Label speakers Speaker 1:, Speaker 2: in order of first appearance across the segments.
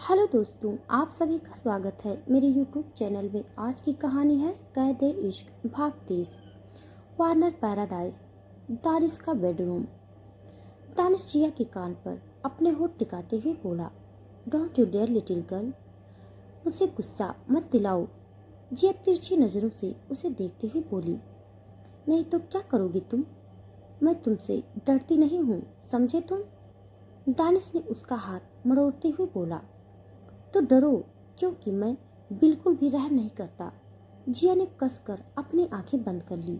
Speaker 1: Hello दोस्तों, आप सभी का स्वागत है मेरे यूट्यूब चैनल में। आज की कहानी है कैद इश्क भाग 30। Warner paradise. दानिश का बेडरूम। दानिश जिया के कान पर अपने होठ टिकाते हुए बोला, don't you dare little girl, मुझे गुस्सा मत दिलाओ। जिया तिरछी नजरों से उसे देखते हुए बोली, नहीं तो क्या करोगी तुम? मैं तुमसे डरती नहीं हूँ, समझे तुम? दानिश ने उसका हाथ मरोड़ते हुए बोला, तो डरो, क्योंकि मैं बिल्कुल भी रहम नहीं करता। जिया ने कसकर अपनी आंखें बंद कर ली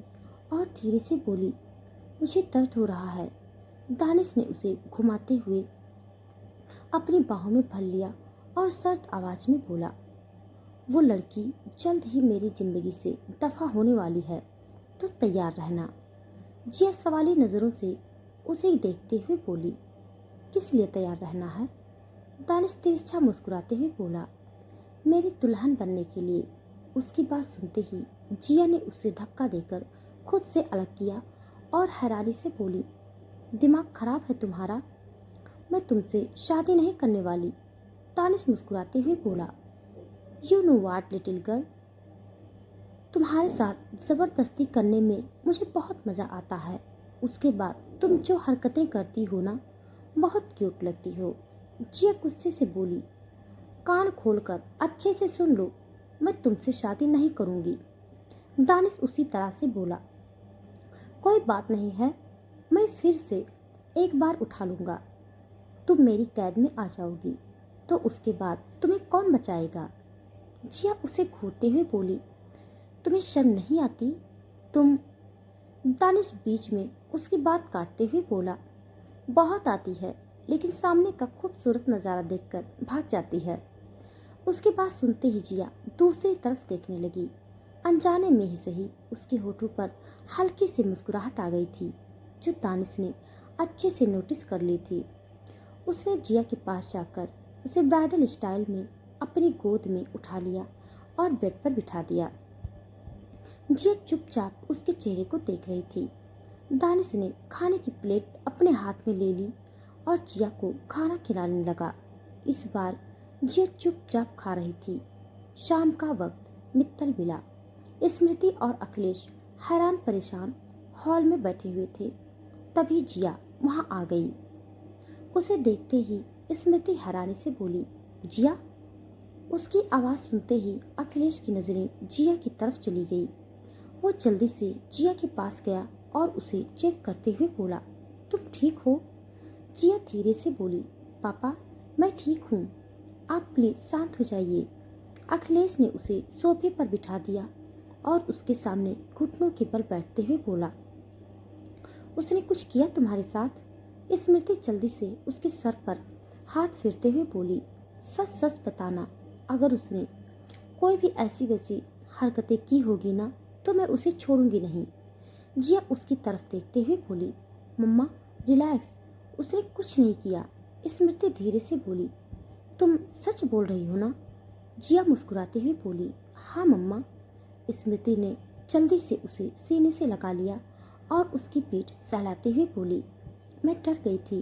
Speaker 1: और धीरे से बोली, मुझे दर्द हो रहा है। दानिश ने उसे घुमाते हुए अपनी बाहों में भर लिया और सर्द आवाज में बोला, वो लड़की जल्द ही मेरी जिंदगी से दफा होने वाली है, तो तैयार रहना। जिया सवाली नजरों से उसे देखते हुए बोली, किस लिए तैयार रहना है? दानिश तिरछा मुस्कुराते हुए बोला, मेरी दुल्हन बनने के लिए। उसकी बात सुनते ही जिया ने उसे धक्का देकर खुद से अलग किया और हैरानी से बोली, दिमाग खराब है तुम्हारा? मैं तुमसे शादी नहीं करने वाली। दानिश मुस्कुराते हुए बोला, you know what little girl, तुम्हारे साथ जबरदस्ती करने में मुझे बहुत मजा आता है। उसके बाद तुम जो हरकतें करती हो ना, बहुत क्यूट लगती हो। जिया गुस्से से बोली, कान खोलकर अच्छे से सुन लो, मैं तुमसे शादी नहीं करूंगी। दानिश उसी तरह से बोला, कोई बात नहीं है, मैं फिर से एक बार उठा लूंगा। तुम मेरी कैद में आ जाओगी तो उसके बाद तुम्हें कौन बचाएगा? जिया उसे घूरते हुए बोली, तुम्हें शर्म नहीं आती? तुम। दानिश बीच में उसकी बात काटते हुए बोला, बहुत आती है, लेकिन सामने का खूबसूरत नज़ारा देखकर भाग जाती है। उसकी बात सुनते ही जिया दूसरी तरफ देखने लगी। अनजाने में ही सही उसके होठों पर हल्की सी मुस्कुराहट आ गई थी, जो दानिश ने अच्छे से नोटिस कर ली थी। उसने जिया के पास जाकर उसे ब्राइडल स्टाइल में अपनी गोद में उठा लिया और बेड पर बिठा दिया। जिया चुपचाप उसके चेहरे को देख रही थी। दानिश ने खाने की प्लेट अपने हाथ में ले ली और जिया को खाना खिलाने लगा। इस बार जिया चुपचाप खा रही थी। शाम का वक्त मित्तल मिला। स्मृति और अखिलेश हैरान परेशान हॉल में बैठे हुए थे। तभी जिया वहां आ गई। उसे देखते ही स्मृति हैरानी से बोली, जिया। उसकी आवाज सुनते ही अखिलेश की नजरें जिया की तरफ चली गई। वो जल्दी से जिया के पास गया और उसे चेक करते हुए बोला, तुम ठीक हो? जिया धीरे से बोली, पापा, मैं ठीक हूँ, आप प्लीज शांत हो जाइए। अखिलेश ने उसे सोफे पर बिठा दिया और उसके सामने घुटनों के बल बैठते हुए बोला, उसने कुछ किया तुम्हारे साथ? स्मृति जल्दी से उसके सर पर हाथ फेरते हुए बोली, सच सच बताना, अगर उसने कोई भी ऐसी वैसी हरकतें की होगी ना, तो मैं उसे छोड़ूंगी नहीं। जिया उसकी तरफ देखते हुए बोली, मम्मा रिलैक्स, उसने कुछ नहीं किया। स्मृति धीरे से बोली, तुम सच बोल रही हो ना? जिया मुस्कुराते हुए बोली, हाँ मम्मा। स्मृति ने जल्दी से उसे सीने से लगा लिया और उसकी पीठ सहलाते हुए बोली, मैं डर गई थी,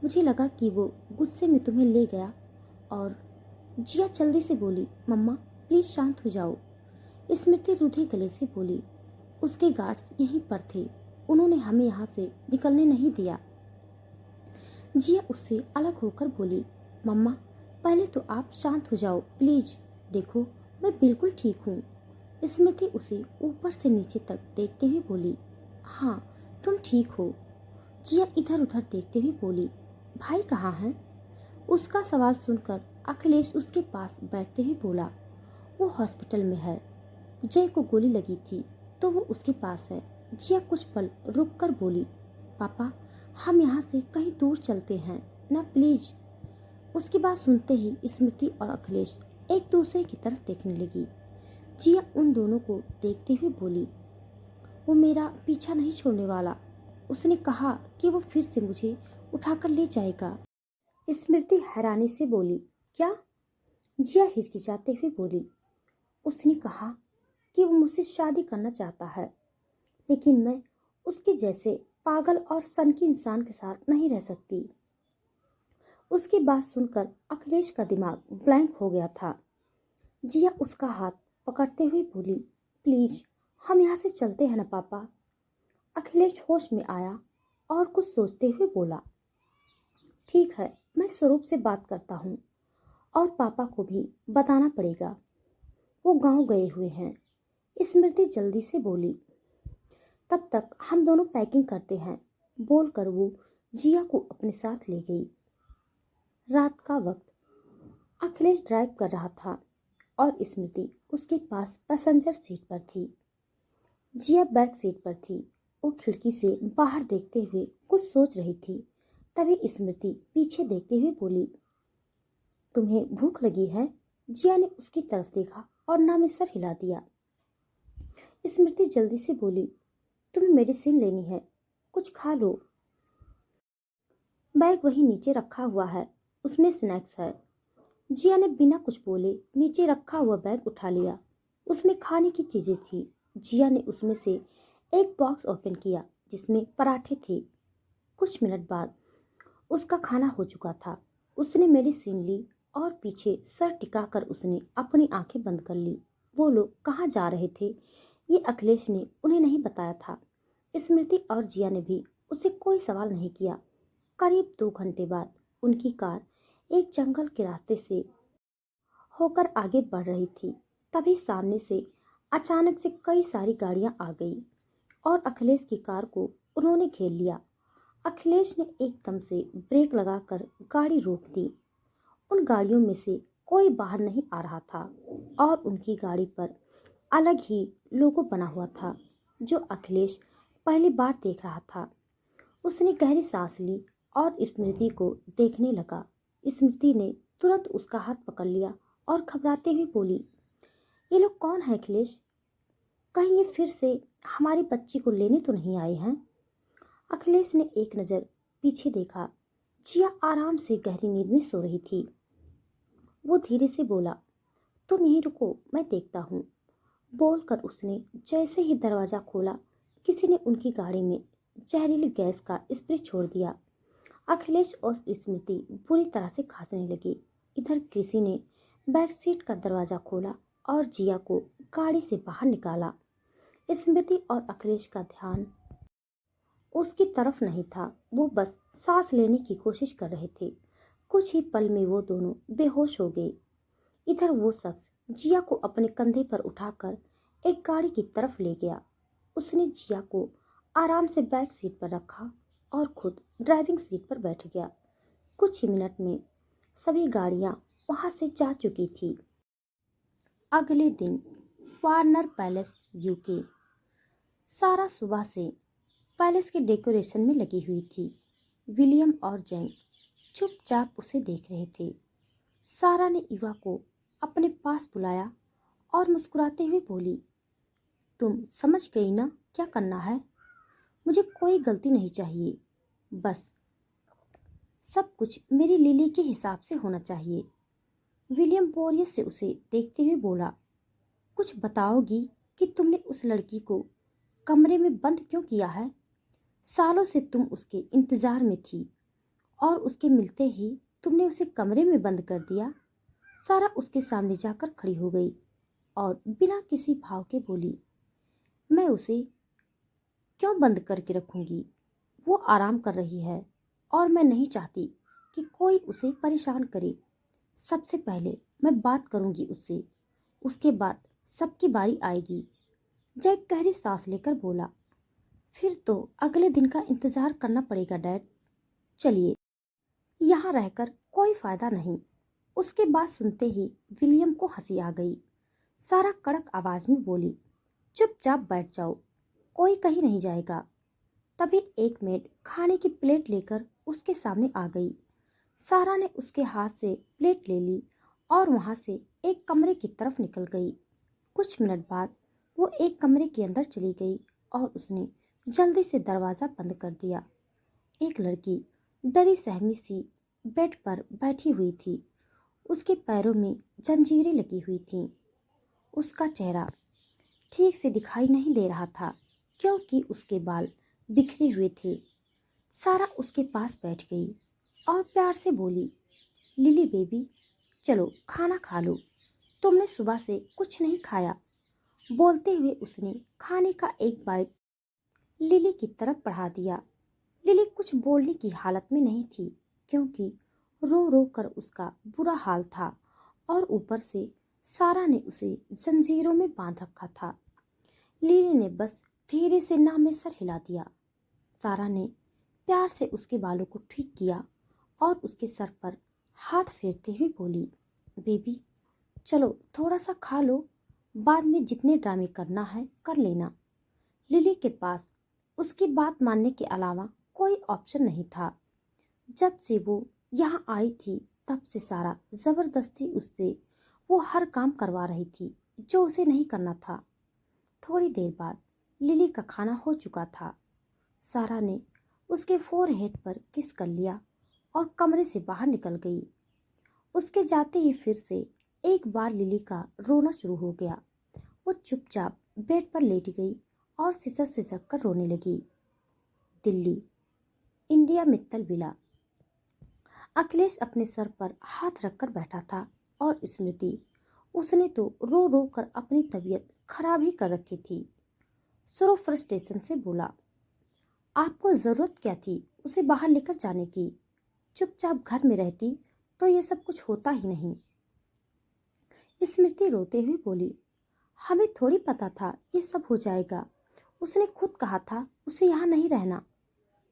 Speaker 1: मुझे लगा कि वो गुस्से में तुम्हें ले गया। और जिया जल्दी से बोली, मम्मा प्लीज शांत हो जाओ। स्मृति रूधे गले से बोली, उसके गार्ड्स यहीं पर थे, उन्होंने हमें यहाँ से निकलने नहीं दिया। जिया उससे अलग होकर बोली, मम्मा पहले तो आप शांत हो जाओ प्लीज, देखो मैं बिल्कुल ठीक हूँ। स्मृति उसे ऊपर से नीचे तक देखते हुए बोली, हाँ तुम ठीक हो। जिया इधर उधर देखते हुए बोली, भाई कहाँ है? उसका सवाल सुनकर अखिलेश उसके पास बैठते हुए बोला, वो हॉस्पिटल में है, जय को गोली लगी थी तो वो उसके पास है। जिया कुछ पल रुक कर बोली, पापा हम यहाँ से कहीं दूर चलते हैं ना प्लीज। उसकी बात सुनते ही स्मृति और अखिलेश एक दूसरे की तरफ देखने लगी। जिया उन दोनों को देखते हुए बोली, वो मेरा पीछा नहीं छोड़ने वाला, उसने कहा कि वो फिर से मुझे उठाकर ले जाएगा। स्मृति हैरानी से बोली, क्या? जिया हिचकिचाते हुए बोली, उसने कहा कि वो मुझसे शादी करना चाहता है, लेकिन मैं उसके जैसे पागल और सनकी इंसान के साथ नहीं रह सकती। उसकी बात सुनकर अखिलेश का दिमाग ब्लैंक हो गया था। जिया उसका हाथ पकड़ते हुए बोली, प्लीज हम यहाँ से चलते हैं ना पापा। अखिलेश होश में आया और कुछ सोचते हुए बोला, ठीक है, मैं स्वरूप से बात करता हूँ और पापा को भी बताना पड़ेगा, वो गांव गए हुए हैं। स्मृति जल्दी से बोली, तब तक हम दोनों पैकिंग करते हैं, बोलकर वो जिया को अपने साथ ले गई। रात का वक्त अखिलेश ड्राइव कर रहा था और स्मृति उसके पास पैसेंजर सीट पर थी। जिया बैक सीट पर थी। वो खिड़की से बाहर देखते हुए कुछ सोच रही थी। तभी स्मृति पीछे देखते हुए बोली, तुम्हें भूख लगी है? जिया ने उसकी तरफ देखा और ना में सर हिला दिया। स्मृति जल्दी से बोली, तुम्हें मेडिसिन लेनी है, कुछ खा लो। बैग वहीं नीचे रखा हुआ है, उसमें स्नैक्स है। जिया ने बिना कुछ बोले नीचे रखा हुआ बैग उठा लिया। उसमें खाने की चीजें थी। जिया ने उसमें से एक बॉक्स ओपन किया जिसमें पराठे थे। कुछ मिनट बाद उसका खाना हो चुका था। उसने मेडिसिन ली और पीछे सर टिकाकर उसने अपनी आंखें बंद कर ली। वो लोग कहाँ जा रहे थे ये अखिलेश ने उन्हें नहीं बताया था। स्मृति और जिया ने भी उससे कोई सवाल नहीं किया। करीब 2 घंटे बाद उनकी कार एक जंगल के रास्ते से होकर आगे बढ़ रही थी। तभी सामने से अचानक से कई सारी गाड़ियां आ गई और अखिलेश की कार को उन्होंने घेर लिया। अखिलेश ने एकदम से ब्रेक लगाकर गाड़ी रोक दी। उन गाड़ियों में से कोई बाहर नहीं आ रहा था और उनकी गाड़ी पर अलग ही लोगो बना हुआ था जो अखिलेश पहली बार देख रहा था। उसने गहरी सांस ली और स्मृति को देखने लगा। स्मृति ने तुरंत उसका हाथ पकड़ लिया और घबराते हुए बोली, ये लोग कौन है अखिलेश? कहीं ये फिर से हमारी बच्ची को लेने तो नहीं आए हैं? अखिलेश ने एक नज़र पीछे देखा। जिया आराम से गहरी नींद में सो रही थी। वो धीरे से बोला, तुम यहीं रुको, मैं देखता हूँ। बोलकर उसने जैसे ही दरवाज़ा खोला, किसी ने उनकी गाड़ी में जहरीली गैस का स्प्रे छोड़ दिया। अखिलेश और स्मृति बुरी तरह से खांसने लगे। इधर किसी ने बैक सीट का दरवाज़ा खोला और जिया को गाड़ी से बाहर निकाला। स्मृति और अखिलेश का ध्यान उसकी तरफ नहीं था। वो बस सांस लेने की कोशिश कर रहे थे। कुछ ही पल में वो दोनों बेहोश हो गए। इधर वो शख्स जिया को अपने कंधे पर उठाकर एक गाड़ी की तरफ ले गया। उसने जिया को आराम से बैक सीट पर रखा और खुद ड्राइविंग सीट पर बैठ गया। कुछ ही मिनट में सभी गाड़ियां वहां से जा चुकी थी। अगले दिन वार्नर पैलेस यूके। सारा सुबह से पैलेस के डेकोरेशन में लगी हुई थी। विलियम और जैन चुपचाप उसे देख रहे थे। सारा ने ईवा को अपने पास बुलाया और मुस्कुराते हुए बोली, तुम समझ गई ना क्या करना है? मुझे कोई गलती नहीं चाहिए, बस सब कुछ मेरी लिली के हिसाब से होना चाहिए। विलियम बोरियस से उसे देखते हुए बोला, कुछ बताओगी कि तुमने उस लड़की को कमरे में बंद क्यों किया है? सालों से तुम उसके इंतजार में थी और उसके मिलते ही तुमने उसे कमरे में बंद कर दिया। सारा उसके सामने जाकर खड़ी हो गई और बिना किसी भाव के बोली, मैं उसे क्यों बंद करके रखूंगी? वो आराम कर रही है और मैं नहीं चाहती कि कोई उसे परेशान करे। सबसे पहले मैं बात करूंगी उससे, उसके बाद सबकी बारी आएगी। जैक गहरी सांस लेकर बोला, फिर तो अगले दिन का इंतजार करना पड़ेगा डैड। चलिए, यहाँ रहकर कोई फायदा नहीं। उसके बाद सुनते ही विलियम को हंसी आ गई। सारा कड़क आवाज में बोली, चुपचाप बैठ जाओ, कोई कहीं नहीं जाएगा। तभी एक मेड खाने की प्लेट लेकर उसके सामने आ गई। सारा ने उसके हाथ से प्लेट ले ली और वहां से एक कमरे की तरफ निकल गई। कुछ मिनट बाद वो एक कमरे के अंदर चली गई और उसने जल्दी से दरवाज़ा बंद कर दिया। एक लड़की डरी सहमी सी बेड पर बैठी हुई थी। उसके पैरों में जंजीरें लगी हुई थीं। उसका चेहरा ठीक से दिखाई नहीं दे रहा था क्योंकि उसके बाल बिखरे हुए थे। सारा उसके पास बैठ गई और प्यार से बोली, लिली बेबी, चलो खाना खा लो, तुमने सुबह से कुछ नहीं खाया। बोलते हुए उसने खाने का एक बाइट लिली की तरफ बढ़ा दिया। लिली कुछ बोलने की हालत में नहीं थी, क्योंकि रो रो कर उसका बुरा हाल था और ऊपर से सारा ने उसे जंजीरों में बांध रखा था। लिली ने बस धीरे से ना में सर हिला दिया। सारा ने प्यार से उसके बालों को ठीक किया और उसके सर पर हाथ फेरते हुए बोली, बेबी चलो थोड़ा सा खा लो, बाद में जितने ड्रामे करना है कर लेना। लिली के पास उसकी बात मानने के अलावा कोई ऑप्शन नहीं था। जब से वो यहाँ आई थी तब से सारा जबरदस्ती उससे वो हर काम करवा रही थी जो उसे नहीं करना था। थोड़ी देर बाद लिली का खाना हो चुका था। सारा ने उसके फोरहेड पर किस कर लिया और कमरे से बाहर निकल गई। उसके जाते ही फिर से एक बार लिली का रोना शुरू हो गया। वो चुपचाप बेड पर लेट गई और सिसक सिसक कर रोने लगी। Delhi, India Mittal villa. अखिलेश अपने सर पर हाथ रखकर बैठा था और स्मृति, उसने तो रो रो कर अपनी तबीयत खराब ही कर रखी थी। सरो फ्रस्ट्रेशन से बोला, आपको ज़रूरत क्या थी उसे बाहर लेकर जाने की? चुपचाप घर में रहती तो ये सब कुछ होता ही नहीं। स्मृति रोते हुए बोली, हमें थोड़ी पता था ये सब हो जाएगा, उसने खुद कहा था उसे यहाँ नहीं रहना।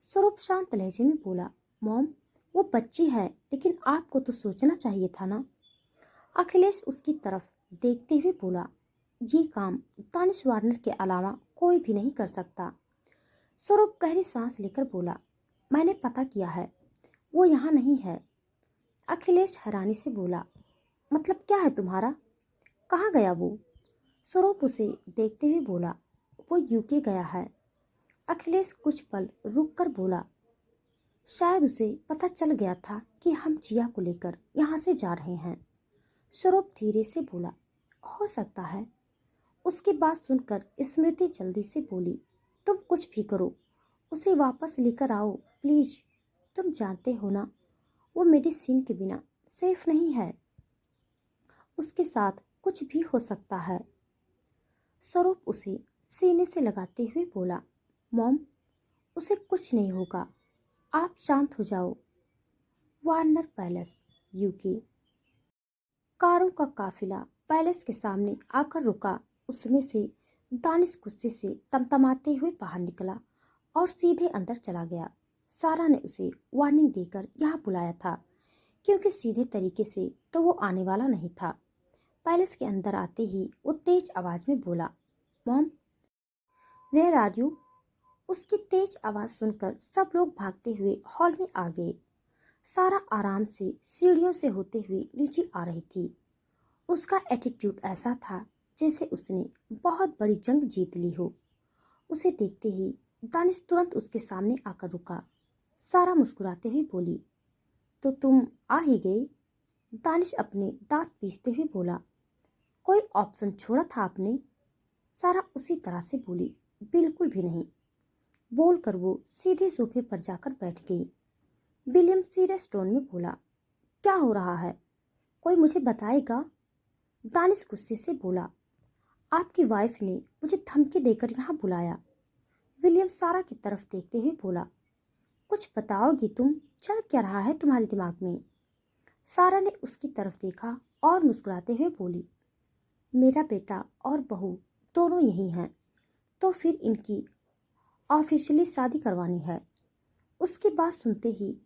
Speaker 1: स्वरूप शांत लहजे में बोला, मॉम वो बच्ची है, लेकिन आपको तो सोचना चाहिए था ना। अखिलेश उसकी तरफ देखते हुए बोला, ये काम दानिश वार्नर के अलावा कोई भी नहीं कर सकता। स्वरूप गहरी सांस लेकर बोला, मैंने पता किया है, वो यहाँ नहीं है। अखिलेश हैरानी से बोला, मतलब क्या है तुम्हारा? कहाँ गया वो? स्वरूप उसे देखते हुए बोला, वो यूके गया है। अखिलेश कुछ पल रुक कर बोला, शायद उसे पता चल गया था कि हम जिया को लेकर यहाँ से जा रहे हैं। स्वरूप धीरे से बोला, हो सकता है। उसकी बात सुनकर स्मृति जल्दी से बोली, तुम कुछ भी करो, उसे वापस लेकर आओ प्लीज। तुम जानते हो ना, वो मेडिसिन के बिना सेफ नहीं है, उसके साथ कुछ भी हो सकता है। स्वरूप उसे सीने से लगाते हुए बोला, मॉम उसे कुछ नहीं होगा, आप शांत हो जाओ। Warner palace, UK. कारों का काफिला पैलेस के सामने आकर रुका। उसमें से दानिश गुस्से से तमतमाते हुए बाहर निकला और सीधे अंदर चला गया। सारा ने उसे वार्निंग देकर यहाँ बुलाया था, क्योंकि सीधे तरीके से तो वो आने वाला नहीं था। पैलेस के अंदर आते ही वो तेज आवाज में बोला, मॉम वेयर आर यू? उसकी तेज आवाज सुनकर सब लोग भागते हुए हॉल में आ गए। सारा आराम से सीढ़ियों से होते हुए नीचे आ रही थी। उसका एटीट्यूड ऐसा था जैसे उसने बहुत बड़ी जंग जीत ली हो। उसे देखते ही दानिश तुरंत उसके सामने आकर रुका। सारा मुस्कुराते हुए बोली, तो तुम आ ही गए? दानिश अपने दांत पीसते हुए बोला, कोई ऑप्शन छोड़ा था आपने? सारा उसी तरह से बोली, बिल्कुल भी नहीं। बोलकर वो सीधे सोफे पर जाकर बैठ गई। विलियम सीरियस टोन में बोला, क्या हो रहा है, कोई मुझे बताएगा? दानिश गुस्से से बोला, आपकी वाइफ ने मुझे धमकी देकर यहाँ बुलाया। विलियम सारा की तरफ देखते हुए बोला, कुछ बताओगी तुम? चल क्या रहा है तुम्हारे दिमाग में? सारा ने उसकी तरफ देखा और मुस्कुराते हुए बोली, मेरा बेटा और बहू दोनों यही हैं, तो फिर इनकी ऑफिशियली शादी करवानी है। उसकी बात सुनते ही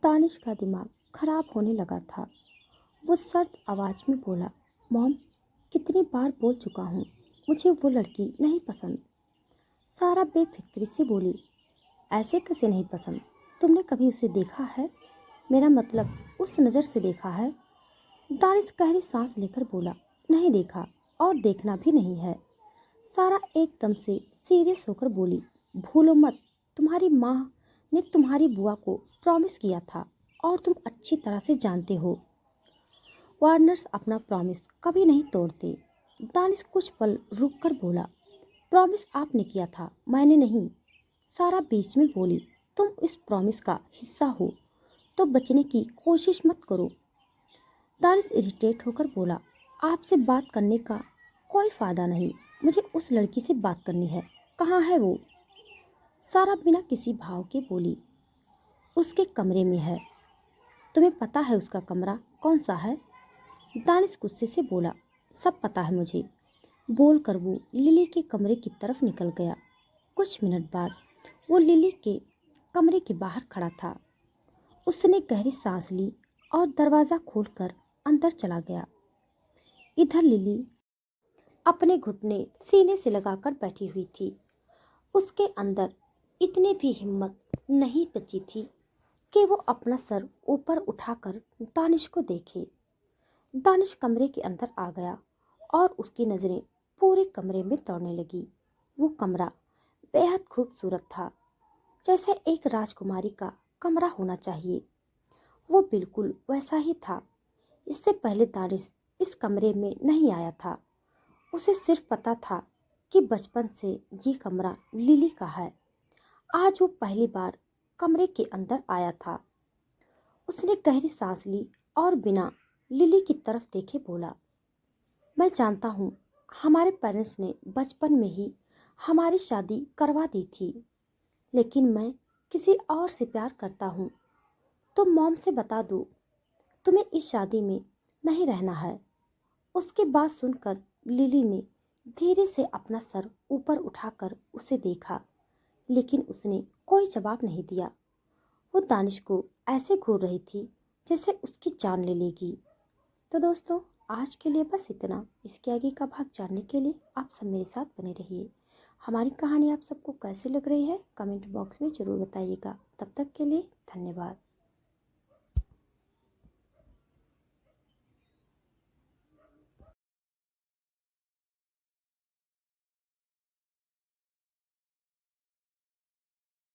Speaker 1: दानिश का दिमाग खराब होने लगा था। वो सर्द आवाज में बोला, मॉम कितनी बार बोल चुका हूँ, मुझे वो लड़की नहीं पसंद। सारा बेफिक्री से बोली, ऐसे कैसे नहीं पसंद? तुमने कभी उसे देखा है? मेरा मतलब उस नज़र से देखा है? दानिश गहरी सांस लेकर बोला, नहीं देखा और देखना भी नहीं है। सारा एकदम से सीरियस होकर बोली, भूलो मत, तुम्हारी माँ ने तुम्हारी बुआ को प्रॉमिस किया था और तुम अच्छी तरह से जानते हो, वार्नर्स अपना प्रॉमिस कभी नहीं तोड़ते। दानिश कुछ पल रुक कर बोला, प्रॉमिस आपने किया था, मैंने नहीं। सारा बीच में बोली, तुम इस प्रॉमिस का हिस्सा हो, तो बचने की कोशिश मत करो। दानिश इरिटेट होकर बोला, आपसे बात करने का कोई फ़ायदा नहीं। मुझे उस लड़की से बात करनी है। कहाँ है वो? सारा बिना किसी भाव के बोली, उसके कमरे में है। तुम्हें पता है उसका कमरा कौन सा है? दानिश गुस्से से बोला, सब पता है मुझे। बोलकर वो लिली के कमरे की तरफ निकल गया। कुछ मिनट बाद वो लिली के कमरे के बाहर खड़ा था। उसने गहरी सांस ली और दरवाज़ा खोलकर अंदर चला गया। इधर लिली अपने घुटने सीने से लगाकर बैठी हुई थी। उसके अंदर इतनी भी हिम्मत नहीं बची थी कि वो अपना सर ऊपर उठाकर दानिश को देखे। दानिश कमरे के अंदर आ गया और उसकी नज़रें पूरे कमरे में दौड़ने लगी। वो कमरा बेहद खूबसूरत था, जैसे एक राजकुमारी का कमरा होना चाहिए। वो बिल्कुल वैसा ही था। इससे पहले दानिश इस कमरे में नहीं आया था। उसे सिर्फ पता था कि बचपन से ये कमरा लिली का है। आज वो पहली बार कमरे के अंदर आया था। उसने गहरी सांस ली और बिना लिली की तरफ देखे बोला, मैं जानता हूँ हमारे पेरेंट्स ने बचपन में ही हमारी शादी करवा दी थी, लेकिन मैं किसी और से प्यार करता हूँ। तो मॉम से बता दो, तुम्हें इस शादी में नहीं रहना है। उसके बात सुनकर लिली ने धीरे से अपना सर ऊपर उठाकर उसे देखा, लेकिन उसने कोई जवाब नहीं दिया। वो दानिश को ऐसे घूर रही थी जैसे उसकी जान ले लेगी। तो दोस्तों, आज के लिए बस इतना। इसके आगे का भाग जानने के लिए आप सब मेरे साथ बने रहिए। हमारी कहानी आप सबको कैसी लग रही है कमेंट बॉक्स में ज़रूर बताइएगा। तब तक के लिए धन्यवाद।